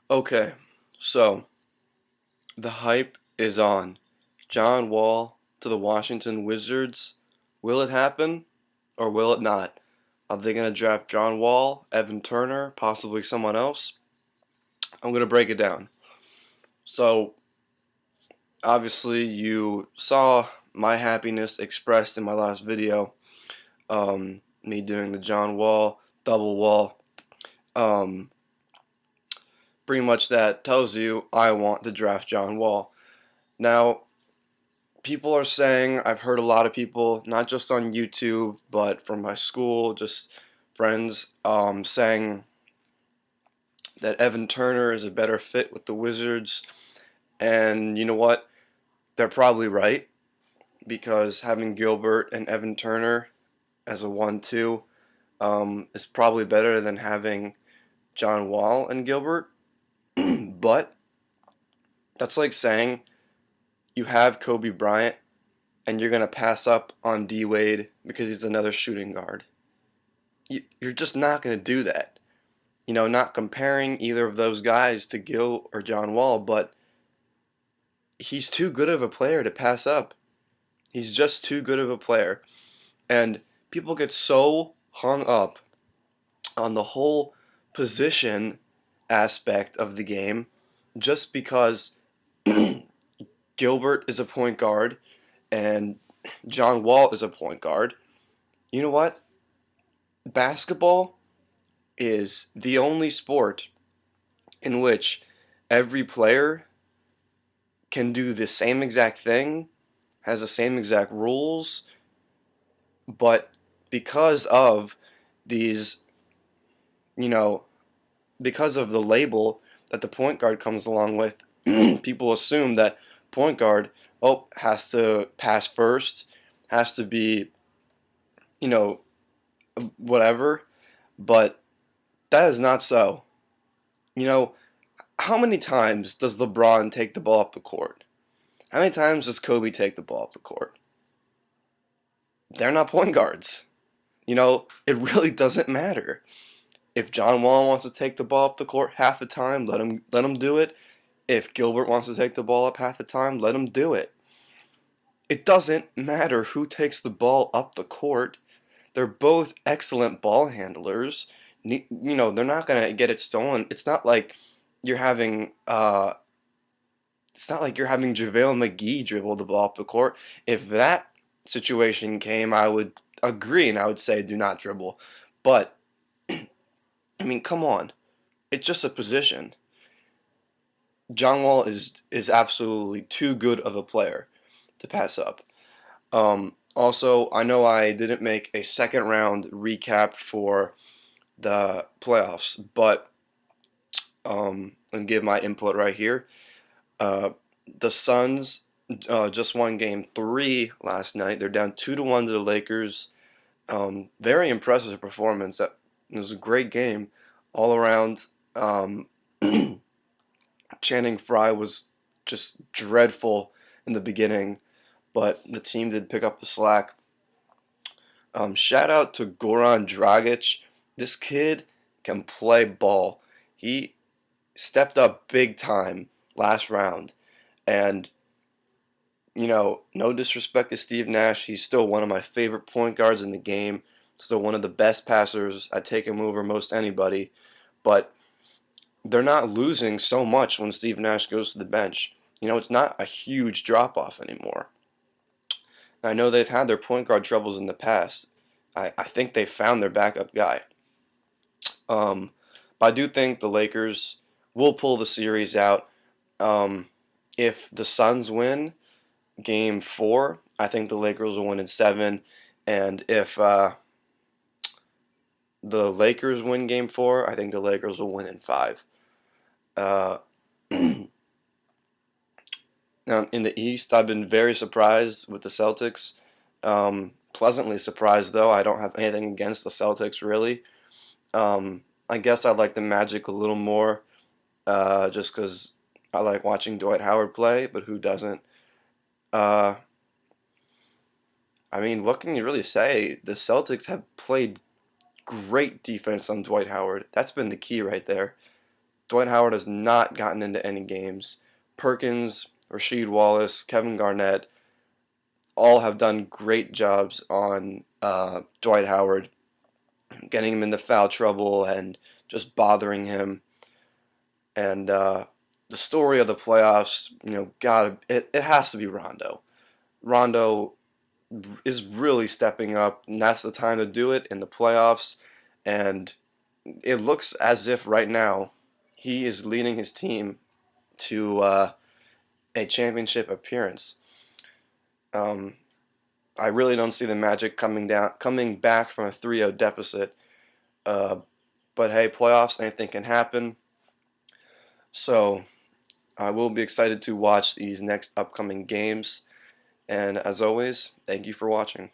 Okay, so the hype is on. John Wall to the Washington Wizards. Will it happen or will it not? Are they going to draft John Wall, Evan Turner, possibly someone else? I'm going to break it down. So, obviously, you saw my happiness expressed in my last video. Me doing the John Wall, double wall. Um, Pretty much that tells you I want to draft John Wall. Now, people are saying, I've heard a lot of people, not just on YouTube, but from my school, just friends, saying that Evan Turner is a better fit with the Wizards. And you know what? They're probably right, because having Gilbert and Evan Turner as a 1-2 is probably better than having John Wall and Gilbert. But that's like saying you have Kobe Bryant and you're going to pass up on D Wade because he's another shooting guard. You're just not going to do that. Not comparing either of those guys to Gil or John Wall, but he's too good of a player to pass up. He's just too good of a player. And people get so hung up on the whole position aspect of the game just because Gilbert is a point guard and John Wall is a point guard. You know what? Basketball is the only sport in which every player can do the same exact thing, has the same exact rules, but because of these, you know, because of the label that the point guard comes along with, people assume that point guard, has to pass first, has to be, you know, whatever, but that is not so. You know, how many times does LeBron take the ball up the court? How many times does Kobe take the ball up the court? They're not point guards. It really doesn't matter. If John Wall wants to take the ball up the court half the time, let him do it. If Gilbert wants to take the ball up half the time, let him do it. It doesn't matter who takes the ball up the court. They're both excellent ball handlers. They're not gonna get it stolen. You're having uh, it's not like you're having JaVale McGee dribble the ball up the court. If that situation came, I would agree and I would say do not dribble. But I mean, come on. It's just a position. John Wall is absolutely too good of a player to pass up. Also, I know I didn't make a second round recap for the playoffs, but and give my input right here. Uh, the Suns just won Game 3 last night. They're down 2-1 to the Lakers. Very impressive performance. It was a great game all around. Channing Frye was just dreadful in the beginning, but the team did pick up the slack. Shout out to Goran Dragic. This kid can play ball. He stepped up big time last round. And, no disrespect to Steve Nash. He's still one of my favorite point guards in the game. Still one of the best passers. I'd take him over most anybody. But they're not losing so much when Steve Nash goes to the bench. It's not a huge drop off anymore. I know they've had their point guard troubles in the past. I think they found their backup guy. Um, but I do think the Lakers will pull the series out. If the Suns win Game 4, I think the Lakers will win in 7. And if the Lakers win Game 4, I think the Lakers will win in 5. Uh, Now, in the East, I've been very surprised with the Celtics. Pleasantly surprised, though. I don't have anything against the Celtics, really. I guess I like the Magic a little more, just because I like watching Dwight Howard play, but who doesn't? Uh, I mean, what can you really say? The Celtics have played great defense on Dwight Howard. That's been the key right there. Dwight Howard has not gotten into any games. Perkins, Rasheed Wallace, Kevin Garnett all have done great jobs on Dwight Howard, getting him into foul trouble and just bothering him. And the story of the playoffs, it has to be Rondo. Rondo is really stepping up, and that's the time to do it in the playoffs. And it looks as if right now he is leading his team to a championship appearance. Um, I really don't see the Magic coming back from a 3-0 deficit. Uh, but hey, playoffs, anything can happen. So I will be excited to watch these next upcoming games. And as always, thank you for watching.